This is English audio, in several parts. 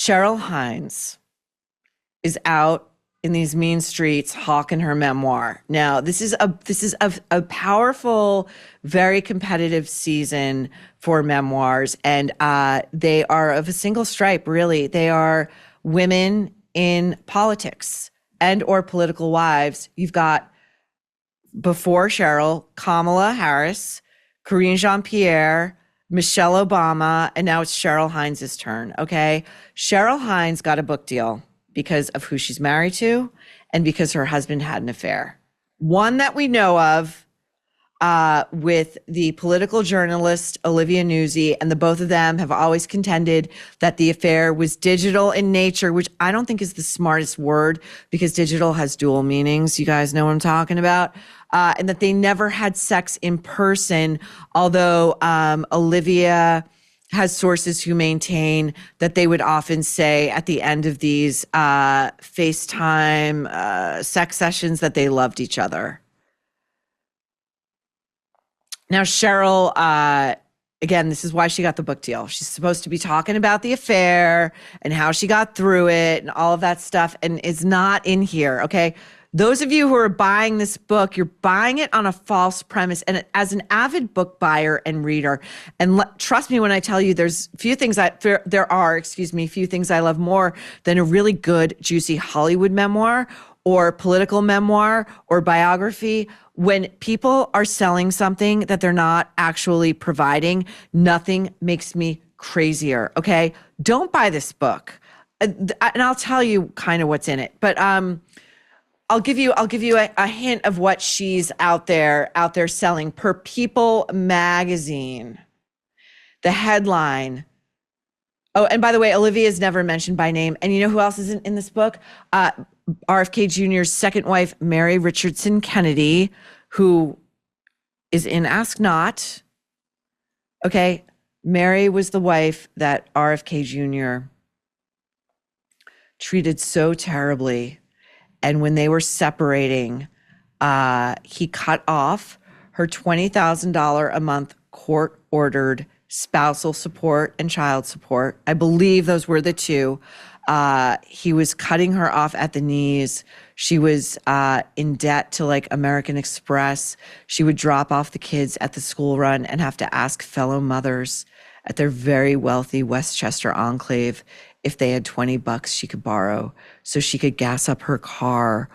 Cheryl Hines is out in these mean streets hawking her memoir. Now, this is a powerful, very competitive season for memoirs, and they are of a single stripe, really. They are women in politics and or political wives. You've got, before Cheryl, Kamala Harris, Karine Jean-Pierre, Michelle Obama, and now it's Cheryl Hines' turn, okay? Cheryl Hines got a book deal because of who she's married to and because her husband had an affair. One that we know of with the political journalist Olivia Nuzzi, and the both of them have always contended that the affair was digital in nature, which I don't think is the smartest word because digital has dual meanings. You guys know what I'm talking about. And that they never had sex in person, although Olivia has sources who maintain that they would often say at the end of these FaceTime sex sessions that they loved each other. Now, Cheryl, again, this is why she got the book deal. She's supposed to be talking about the affair and how she got through it and all of that stuff, and it's not in here, okay? Those of you who are buying this book, you're buying it on a false premise. And as an avid book buyer and reader, and trust me when I tell you, few things I love more than a really good, juicy Hollywood memoir or political memoir or biography. When people are selling something that they're not actually providing, nothing makes me crazier, okay? Don't buy this book. And I'll tell you kind of what's in it. But I'll give you a hint of what she's out there selling. Per People magazine, the headline. Oh, and by the way, Olivia is never mentioned by name. And you know who else is in this book? RFK Jr.'s second wife, Mary Richardson Kennedy, who is in Ask Not. Okay, Mary was the wife that RFK Jr. treated so terribly. And when they were separating, he cut off her $20,000 a month court-ordered spousal support and child support. I believe those were the two. He was cutting her off at the knees. She was in debt to like American Express. She would drop off the kids at the school run and have to ask fellow mothers at their very wealthy Westchester enclave if they had $20 she could borrow so she could gas up her car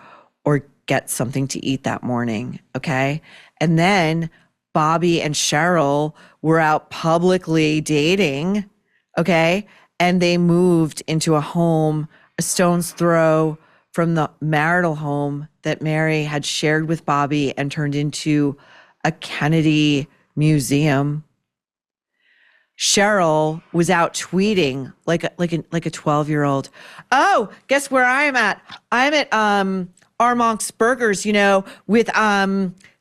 or get something to eat that morning, okay? And then Bobby and Cheryl were out publicly dating, okay? And they moved into a home a stone's throw from the marital home that Mary had shared with Bobby and turned into a Kennedy museum. Cheryl was out tweeting like a 12-year-old. Oh, guess where I'm at? I'm at Armonk's Burgers, with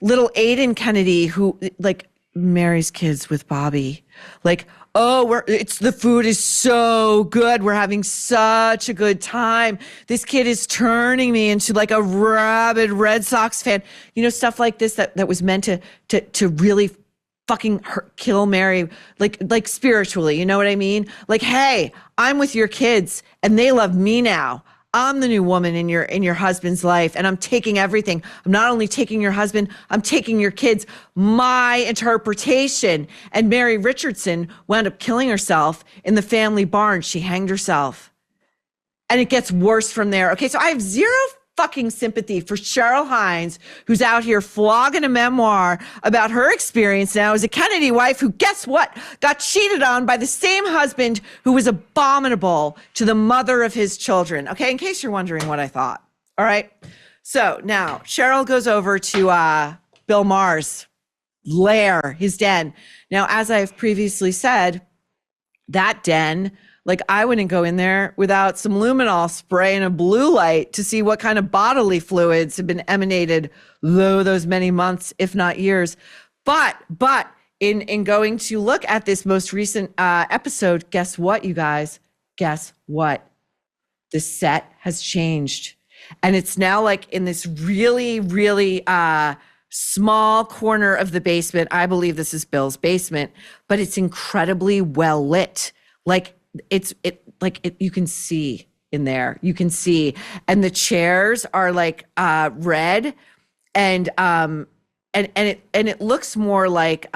little Aiden Kennedy, who like Mary's kids with Bobby. Like, oh, the food is so good. We're having such a good time. This kid is turning me into like a rabid Red Sox fan. Stuff like this that was meant to really fucking kill Mary, like spiritually, you know what I mean? Like, hey, I'm with your kids and they love me now. I'm the new woman in your husband's life, and I'm taking everything. I'm not only taking your husband, I'm taking your kids. My interpretation. And Mary Richardson wound up killing herself in the family barn. She hanged herself. And it gets worse from there. Okay, so I have zero fucking sympathy for Cheryl Hines, who's out here flogging a memoir about her experience now as a Kennedy wife who, guess what, got cheated on by the same husband who was abominable to the mother of his children. Okay, in case you're wondering what I thought. All right. So now Cheryl goes over to Bill Maher's lair, his den. Now, as I've previously said, that den, like, I wouldn't go in there without some luminol spray and a blue light to see what kind of bodily fluids have been emanated those many months, if not years. But in going to look at this most recent episode, guess what, you guys? Guess what? The set has changed. And it's now like in this really, really small corner of the basement. I believe this is Bill's basement, but it's incredibly well lit. Like, you can see in there. You can see, and the chairs are like red, and it looks more like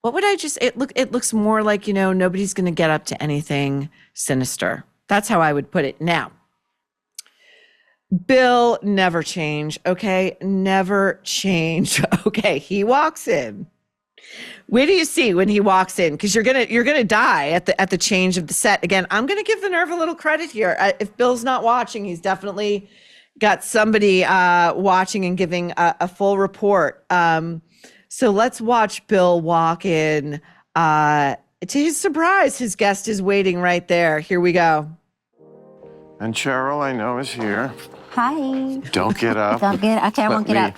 what would I just? It looks more like nobody's going to get up to anything sinister. That's how I would put it. Now, Bill never change. Okay, never change. Okay, he walks in. Where do you see when he walks in? Because you're gonna die at the change of the set. Again, I'm gonna give the Nerve a little credit here. If Bill's not watching, he's definitely got somebody watching and giving a full report. So let's watch Bill walk in. To his surprise, his guest is waiting right there. Here we go. And Cheryl, I know, is here. Hi. Don't get up. Okay, I won't get up.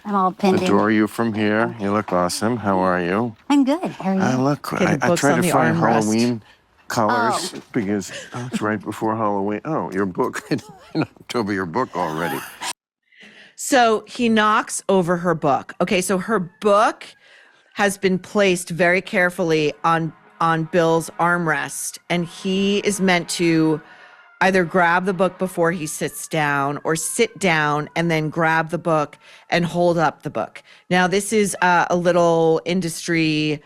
I'm all pinned in. Adore you from here. You look awesome. How are you? I'm good. How are you? I tried to find Halloween colors because it's right before Halloween. Oh, your book. In October, your book already. So he knocks over her book. Okay, so her book has been placed very carefully on Bill's armrest, and he is meant to either grab the book before he sits down or sit down and then grab the book and hold up the book. Now, this is a little industry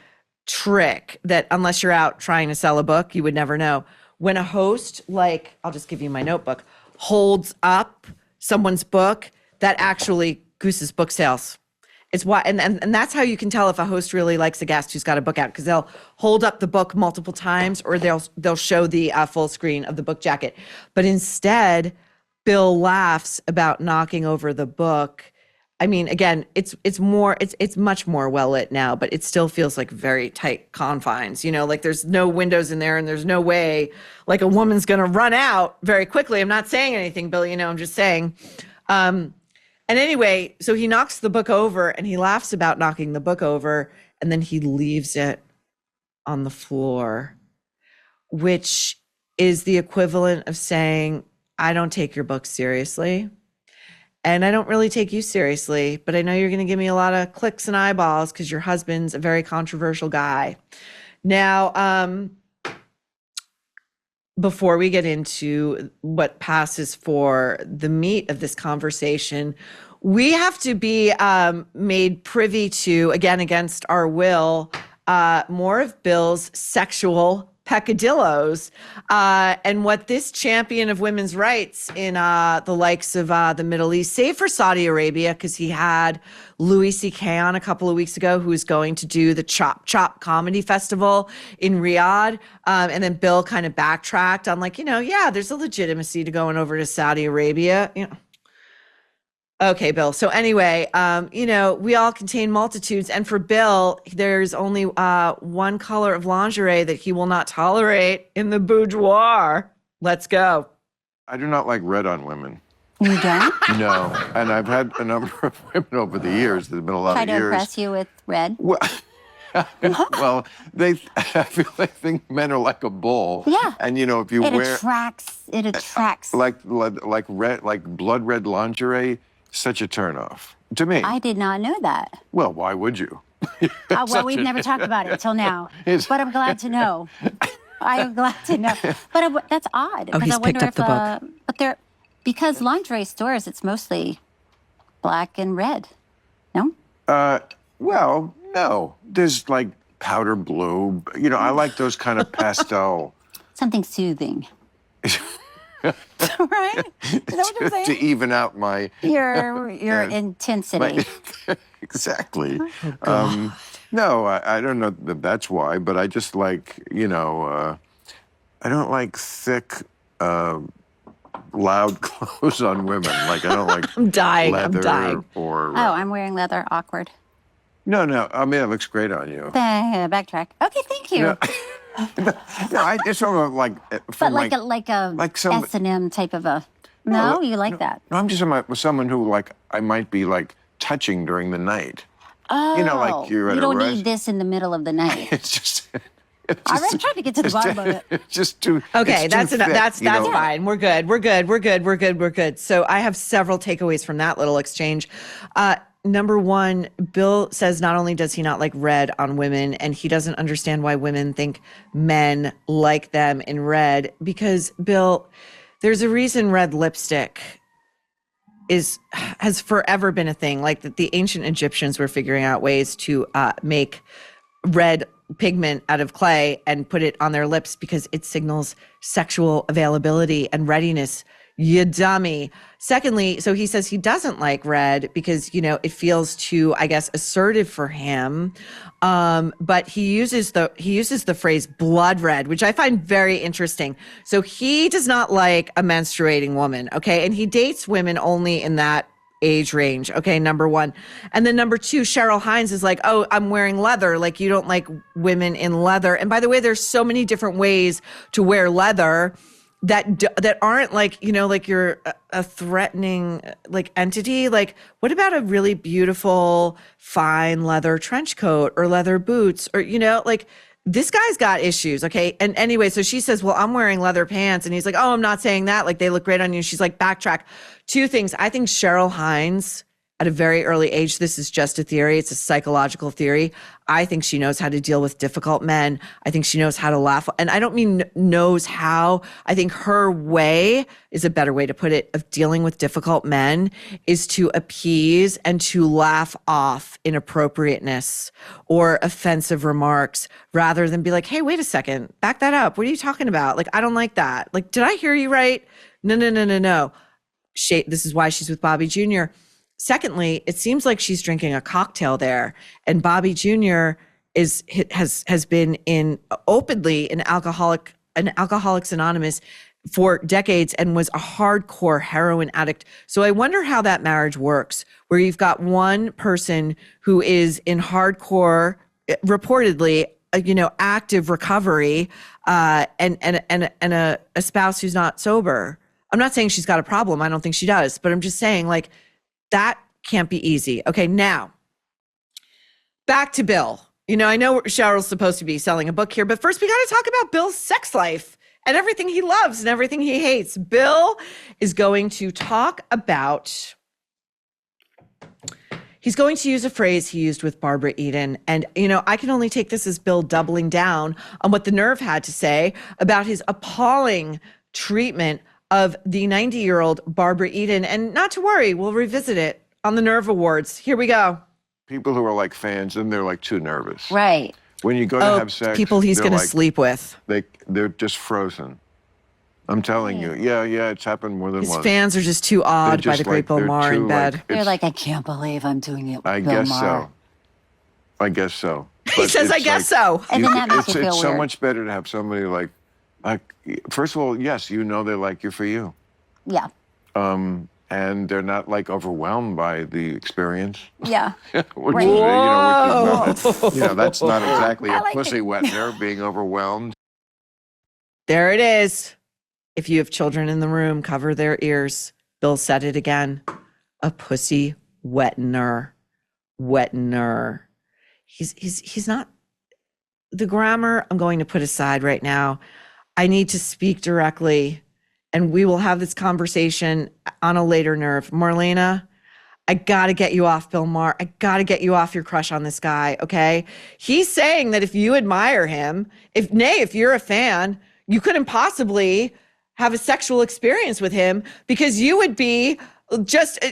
trick that unless you're out trying to sell a book, you would never know. When a host, like, I'll just give you my notebook, holds up someone's book, that actually gooses book sales. It's why, and that's how you can tell if a host really likes a guest who's got a book out, because they'll hold up the book multiple times, or they'll show the full screen of the book jacket. But instead, Bill laughs about knocking over the book. I mean, again, it's much more well lit now, but it still feels like very tight confines. Like there's no windows in there, and there's no way like a woman's gonna run out very quickly. I'm not saying anything, Bill. I'm just saying. And anyway, so he knocks the book over and he laughs about knocking the book over, and then he leaves it on the floor, which is the equivalent of saying, I don't take your book seriously, and I don't really take you seriously, but I know you're going to give me a lot of clicks and eyeballs because your husband's a very controversial guy. Now, before we get into what passes for the meat of this conversation, we have to be made privy to, again, against our will, more of Bill's sexual peccadillos and what this champion of women's rights in the likes of the Middle East, save for Saudi Arabia, because he had Louis C.K. on a couple of weeks ago, who was going to do the Chop Chop Comedy Festival in Riyadh. And then Bill kind of backtracked on there's a legitimacy to going over to Saudi Arabia. Okay, Bill. So anyway, we all contain multitudes. And for Bill, there's only one color of lingerie that he will not tolerate in the boudoir. Let's go. I do not like red on women. You don't? No. And I've had a number of women over the years. There's been a lot of years. Try to impress you with red? Well, I feel like think men are like a bull. Yeah. And if you wear it attracts. Like red, like blood red lingerie, such a turnoff to me. I did not know that. Well, why would you? Well, we've never talked about it till now, but I'm glad to know. I am glad to know. But that's odd. Oh, he's picked up the book. But because lingerie stores, it's mostly black and red. No? Well, no. There's like powder blue. I like those kind of pastel. Something soothing. Right? Is that what you're saying? To even out my your intensity. Exactly. No, I don't know that that's why, but I just like, I don't like thick, loud clothes on women. Like, I don't like I'm dying. Or I'm wearing leather. Awkward. No. I mean, it looks great on you. Backtrack. Okay, thank you. No, I just don't like. But like some S&M type of a. No, you like that? No, I'm just with someone who I might be touching during the night. Oh, like you're at you don't a need this in the middle of the night. It's just. I'm trying to get to the bottom of it. It's just too. Okay, that's enough. That's fine. We're good. So I have several takeaways from that little exchange. number one, Bill says not only does he not like red on women, and he doesn't understand why women think men like them in red, because Bill, there's a reason red lipstick has forever been a thing. Like that the ancient Egyptians were figuring out ways to make red pigment out of clay and put it on their lips because it signals sexual availability and readiness. You dummy. Secondly, so he says he doesn't like red because, you know, it feels too, I guess, assertive for him. But he uses the phrase blood red, which I find very interesting. So he does not like a menstruating woman, okay? And he dates women only in that age range, okay, number one. And then number two, Cheryl Hines is like, oh, I'm wearing leather. Like, you don't like women in leather. And by the way, there's so many different ways to wear leather that aren't like, you know, like you're a threatening like entity. Like, what about a really beautiful fine leather trench coat or leather boots, or, you know, like this guy's got issues. Okay. And anyway, so she says, well, I'm wearing leather pants. And he's like, oh, I'm not saying that. Like, they look great on you. She's like, backtrack. Two things. I think Cheryl Hines, at a very early age, this is just a theory. It's a psychological theory. I think she knows how to deal with difficult men. I think she knows how to laugh. And I don't mean knows how. I think her way is a better way to put it of dealing with difficult men is to appease and to laugh off inappropriateness or offensive remarks rather than be like, hey, wait a second, back that up. What are you talking about? Like, I don't like that. Like, did I hear you right? No. This is why she's with Bobby Jr. Secondly, it seems like she's drinking a cocktail there, and Bobby Jr. has been openly in Alcoholics Anonymous for decades and was a hardcore heroin addict. So I wonder how that marriage works, where you've got one person who is in hardcore, reportedly, active recovery, and a spouse who's not sober. I'm not saying she's got a problem. I don't think she does, but I'm just saying, like, that can't be easy. Okay, now, back to Bill. You know, I know Cheryl's supposed to be selling a book here, but first we got to talk about Bill's sex life and everything he loves and everything he hates. Bill is going to talk about, he's going to use a phrase he used with Barbara Eden. And, you know, I can only take this as Bill doubling down on what The Nerve had to say about his appalling treatment of the 90-year-old Barbara Eden. And not to worry, we'll revisit it on the Nerve Awards. Here we go. People who are like fans, and they're like too nervous. Right. When you go to have sex, people he's going to sleep with. They're just frozen. I'm telling you. Yeah, it's happened more than His once. fans are just too awed by the great Bill Maher in bed. They're like, I can't believe I'm doing it with Bill Maher. I guess so. He says, I guess so. And then that makes you feel It's so weird. much better to have somebody like, first of all, yes, you know they like you for you. Yeah. And they're not like overwhelmed by the experience. Yeah. Which Right. is, that's not exactly a like pussy it. wetner being overwhelmed. There it is. If you have children in the room, cover their ears. Bill said it again. A pussy wetner. He's not, the grammar I'm going to put aside right now. I need to speak directly, and we will have this conversation on a later Nerve. Marlena, I got to get you off Bill Maher. I got to get you off your crush on this guy, okay? He's saying that if you admire him, if you're a fan, you couldn't possibly have a sexual experience with him because you would be just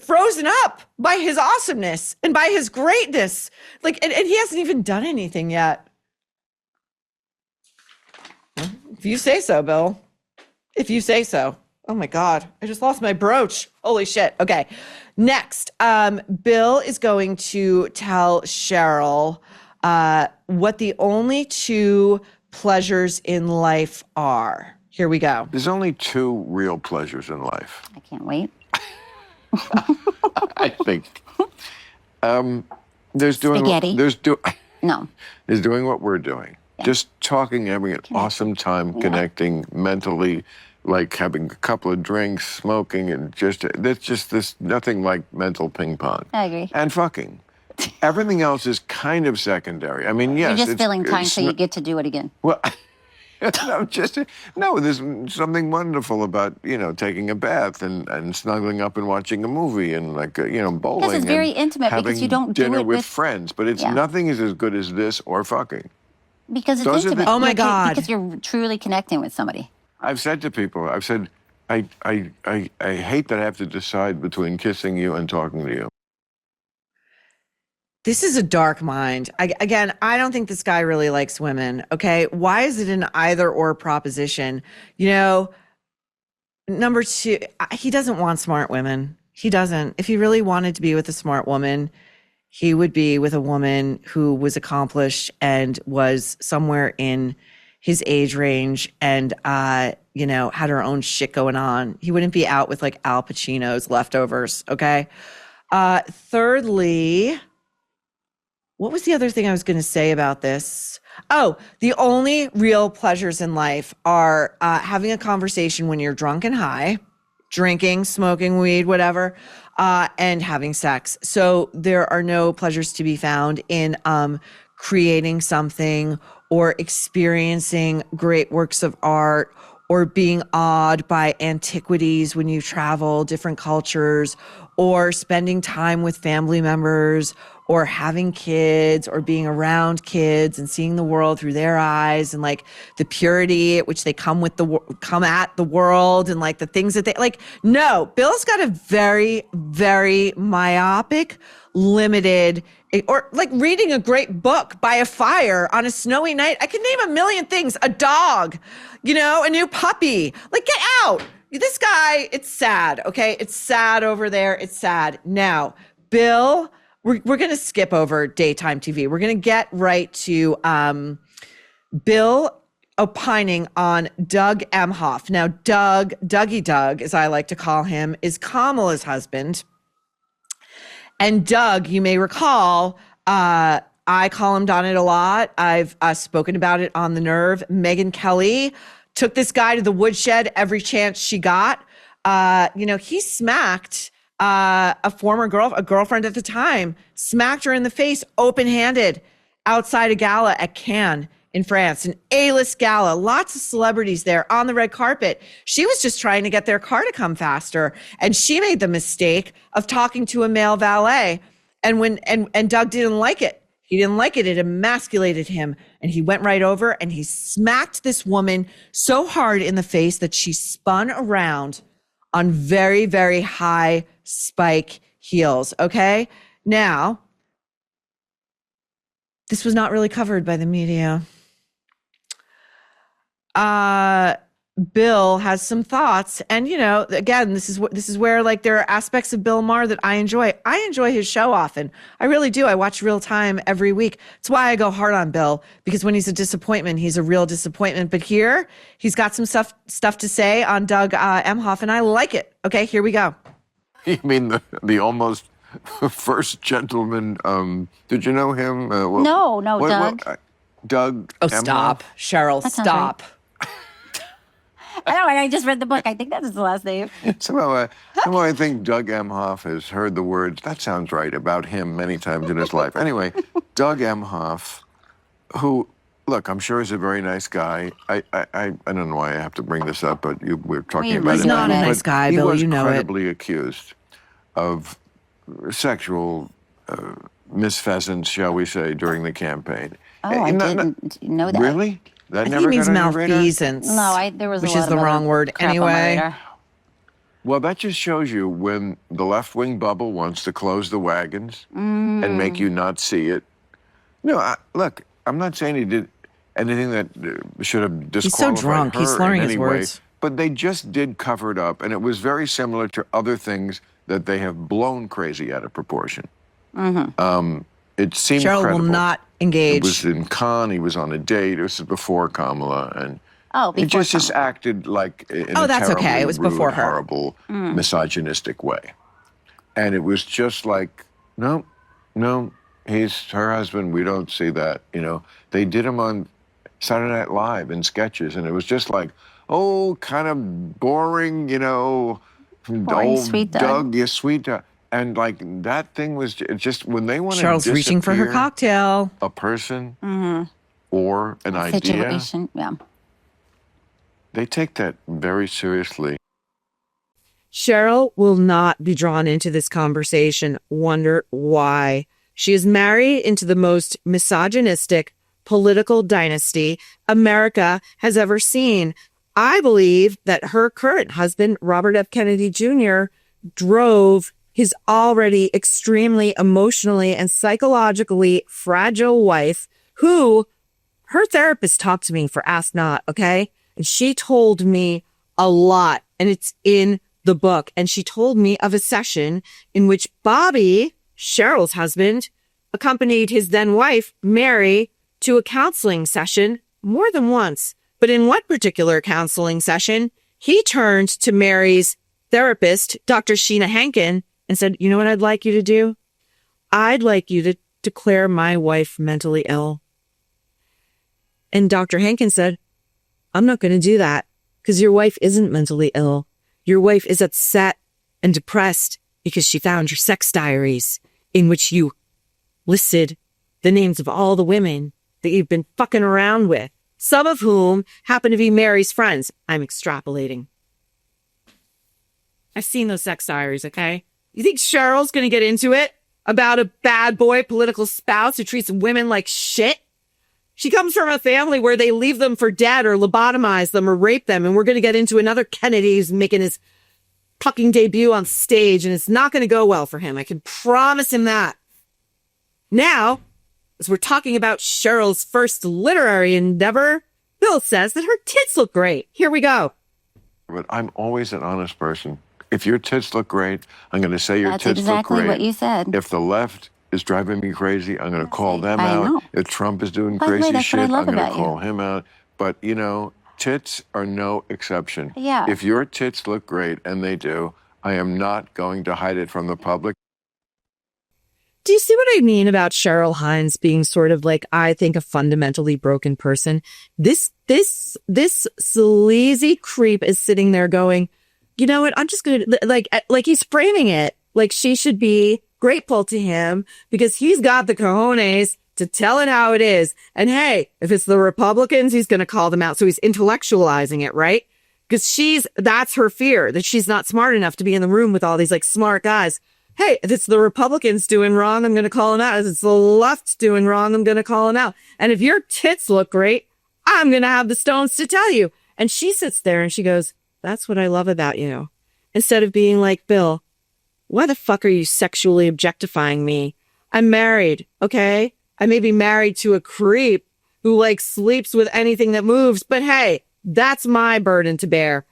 frozen up by his awesomeness and by his greatness. Like, and he hasn't even done anything yet. If you say so, Bill. If you say so. Oh my God, I just lost my brooch. Holy shit. Okay. Next, Bill is going to tell Cheryl what the only two pleasures in life are. Here we go. There's only two real pleasures in life. I can't wait. I think. There's doing Spaghetti. No. There's doing what we're doing. Yeah. Just talking, having an awesome time, connecting mentally, like having a couple of drinks, smoking, and there's nothing like mental ping pong. I agree. And fucking. Everything else is kind of secondary. I mean, yes. You're just filling time so you get to do it again. Well, No, there's something wonderful about, taking a bath and snuggling up and watching a movie and bowling. Because it's very intimate because you don't do dinner it with friends, but nothing is as good as this or fucking. Because it's Those are intimate. Oh my God. Because you're truly connecting with somebody. I've said to people, I hate that I have to decide between kissing you and talking to you. This is a dark mind. Again, I don't think this guy really likes women. Okay. Why is it an either or proposition? Number two, he doesn't want smart women. He doesn't. If he really wanted to be with a smart woman, he would be with a woman who was accomplished and was somewhere in his age range and, had her own shit going on. He wouldn't be out with like Al Pacino's leftovers. Okay. Thirdly, what was the other thing I was going to say about this? Oh, the only real pleasures in life are having a conversation when you're drunk and high, drinking, smoking weed, whatever, and having sex. So there are no pleasures to be found in creating something or experiencing great works of art or being awed by antiquities when you travel different cultures or spending time with family members or having kids or being around kids and seeing the world through their eyes and like the purity at which they come at the world and like the things that they like. No, Bill's got a very, very myopic, limited, or like reading a great book by a fire on a snowy night. I can name a million things, a dog, a new puppy, like get out. This guy, it's sad. Okay. It's sad over there. It's sad. Now, Bill, we're going to skip over daytime TV. We're going to get right to Bill opining on Doug Emhoff. Now, Dougie Doug, as I like to call him, is Kamala's husband. And Doug, you may recall, I call him on it a lot. I've spoken about it on The Nerve. Megyn Kelly took this guy to the woodshed every chance she got. He smacked a girlfriend at the time, smacked her in the face open-handed outside a gala at Cannes in France, an A-list gala, lots of celebrities there on the red carpet. She was just trying to get their car to come faster. And she made the mistake of talking to a male valet. And Doug didn't like it. He didn't like it. It emasculated him. And he went right over and he smacked this woman so hard in the face that she spun around on very, very high spike heels. Okay. Now, this was not really covered by the media. Bill has some thoughts, and again, this is where like there are aspects of Bill Maher that I enjoy. I enjoy his show often. I really do. I watch Real Time every week. It's why I go hard on Bill, because when he's a disappointment, he's a real disappointment. But here, he's got some stuff to say on Doug Emhoff, and I like it. Okay, here we go. You mean the almost first gentleman? Did you know him? No, Doug. Doug. Oh, Emhoff? stop, Cheryl. Stop. I know, and I just read the book. I think that's his last name. Somehow I think Doug Emhoff has heard the words, that sounds right, about him many times in his life. Anyway, Doug Emhoff, who, look, I'm sure is a very nice guy. I don't know why I have to bring this up, but we're talking about it. He's not a nice guy, Bill, you know it. He was credibly accused of sexual misfeasance, shall we say, during the campaign. Oh, I didn't know that. Really? That I think he means malfeasance. No, there was which a lot is the of wrong word anyway. Well, that just shows you when the left-wing bubble wants to close the wagons and make you not see it. No, look, I'm not saying he did anything that should have disqualified He's so drunk. her He's slurring in his any words. way, but they just did cover it up, and it was very similar to other things that they have blown crazy out of proportion. It seemed Cheryl credible. will not engage. It was in Cannes. He was on a date. This was before Kamala, and before it just acted like in a that's terribly okay. It was rude, before her. horrible, misogynistic way. And it was just like, no, he's her husband. We don't see that. They did him on Saturday Night Live in sketches, and it was just like, kind of boring, old sweet Doug, yeah, sweet Doug. And like that thing was just when they want to Cheryl's reaching for her cocktail. A person or an idea. Situation, yeah. They take that very seriously. Cheryl will not be drawn into this conversation. Wonder why. She is married into the most misogynistic political dynasty America has ever seen. I believe that her current husband, Robert F. Kennedy Jr., drove his already extremely emotionally and psychologically fragile wife, who her therapist talked to me for Ask Not, okay? And she told me a lot, and it's in the book. And she told me of a session in which Bobby, Cheryl's husband, accompanied his then wife, Mary, to a counseling session more than once. But in one particular counseling session, he turned to Mary's therapist, Dr. Sheena Hankin, and said, you know what I'd like you to do? I'd like you to declare my wife mentally ill. And Dr. Hankin said, I'm not going to do that because your wife isn't mentally ill. Your wife is upset and depressed because she found your sex diaries in which you listed the names of all the women that you've been fucking around with, some of whom happen to be Mary's friends. I'm extrapolating. I've seen those sex diaries, okay? You think Cheryl's going to get into it about a bad boy political spouse who treats women like shit? She comes from a family where they leave them for dead or lobotomize them or rape them. And we're going to get into another Kennedy who's making his fucking debut on stage. And it's not going to go well for him. I can promise him that. Now, as we're talking about Cheryl's first literary endeavor, Bill says that her tits look great. Here we go. But I'm always an honest person. If your tits look great, I'm going to say your That's tits exactly look great. what you said. If the left is driving me crazy, I'm going to call them I out. know. If Trump is doing By the way, crazy that's what I shit, love I'm going to about you. call him out. But, you know, tits are no exception. Yeah. If your tits look great, and they do, I am not going to hide it from the public. Do you see what I mean about Cheryl Hines being sort of like, I think, a fundamentally broken person? This sleazy creep is sitting there going, you know what? I'm just going to like he's framing it like she should be grateful to him because he's got the cojones to tell it how it is. And hey, if it's the Republicans, he's going to call them out. So he's intellectualizing it, right? Because that's her fear, that she's not smart enough to be in the room with all these like smart guys. Hey, if it's the Republicans doing wrong, I'm going to call them out. If it's the left doing wrong, I'm going to call them out. And if your tits look great, I'm going to have the stones to tell you. And she sits there and she goes, that's what I love about you. Instead of being like, Bill, why the fuck are you sexually objectifying me? I'm married, okay? I may be married to a creep who like sleeps with anything that moves, but hey, that's my burden to bear.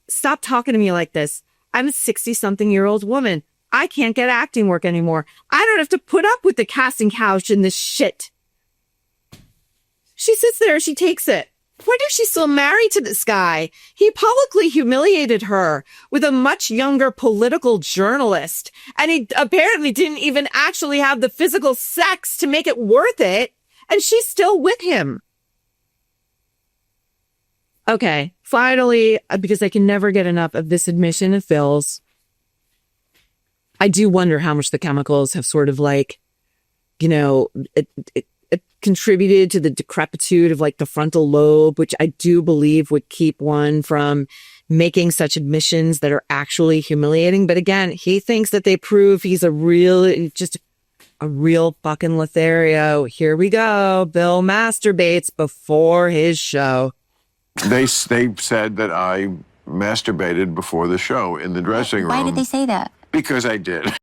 Stop talking to me like this. I'm a 60-something-year-old woman. I can't get acting work anymore. I don't have to put up with the casting couch and this shit. She sits there, she takes it. Wonder if she's still married to this guy. He publicly humiliated her with a much younger political journalist. And he apparently didn't even actually have the physical sex to make it worth it. And she's still with him. Okay, finally, because I can never get enough of this admission of Phil's, I do wonder how much the chemicals have sort of like, you know, it contributed to the decrepitude of like the frontal lobe, which I do believe would keep one from making such admissions that are actually humiliating. But again, he thinks that they prove he's a real fucking Lothario. Here we go. Bill masturbates before his show. They said that I masturbated before the show in the dressing room. Why did they say that? Because I did.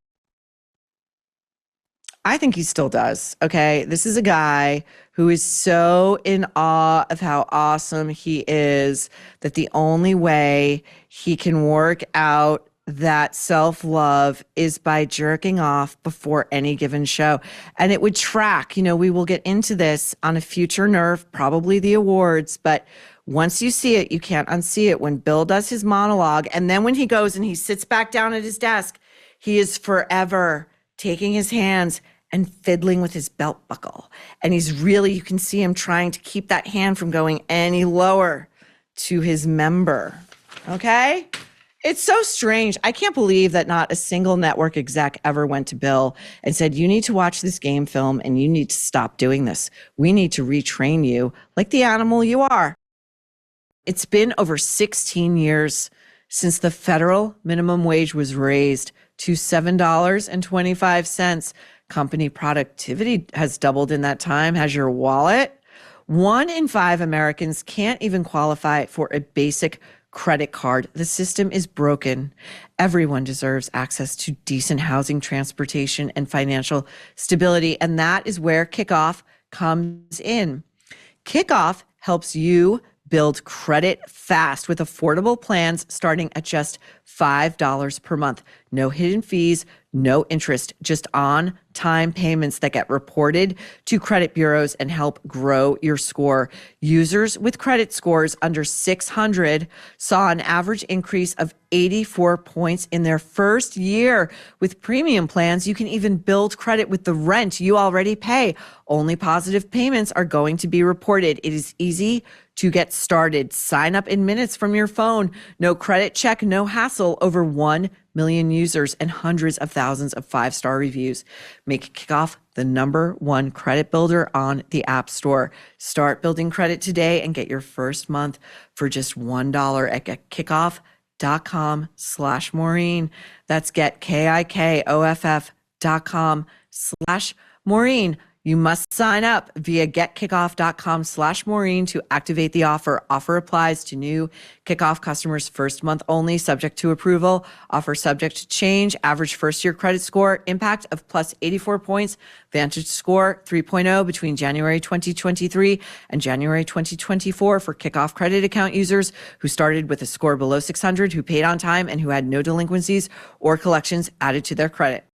I think he still does. Okay. This is a guy who is so in awe of how awesome he is that the only way he can work out that self-love is by jerking off before any given show. And it would track, you know, we will get into this on a future Nerve, probably the awards, but once you see it, you can't unsee it. When Bill does his monologue, and then when he goes and he sits back down at his desk, he is forever taking his hands and fiddling with his belt buckle. And he's really, you can see him trying to keep that hand from going any lower to his member. Okay? It's so strange. I can't believe that not a single network exec ever went to Bill and said, you need to watch this game film and you need to stop doing this. We need to retrain you like the animal you are. It's been over 16 years since the federal minimum wage was raised to $7.25. Company productivity has doubled in that time. Has your wallet? 1 in 5 Americans can't even qualify for a basic credit card. The system is broken. Everyone deserves access to decent housing, transportation, and financial stability. And that is where Kickoff comes in. Kickoff helps you build credit fast with affordable plans starting at just $5 per month. No hidden fees, no interest, just on-time payments that get reported to credit bureaus and help grow your score. Users with credit scores under 600 saw an average increase of 84 points in their first year. With premium plans, you can even build credit with the rent you already pay. Only positive payments are going to be reported. It is easy to get started. Sign up in minutes from your phone. No credit check, no hassle. Over 1 million users and hundreds of thousands of 5-star reviews. Make Kickoff the #1 credit builder on the App Store. Start building credit today and get your first month for just $1 at getkickoff.com/Maureen. That's getkickoff.com/Maureen. You must sign up via getkickoff.com/Maureen to activate the offer. Offer applies to new Kickoff customers first month only, subject to approval. Offer subject to change. Average first year credit score, impact of plus 84 points. Vantage score 3.0 between January 2023 and January 2024 for Kickoff credit account users who started with a score below 600, who paid on time, and who had no delinquencies or collections added to their credit.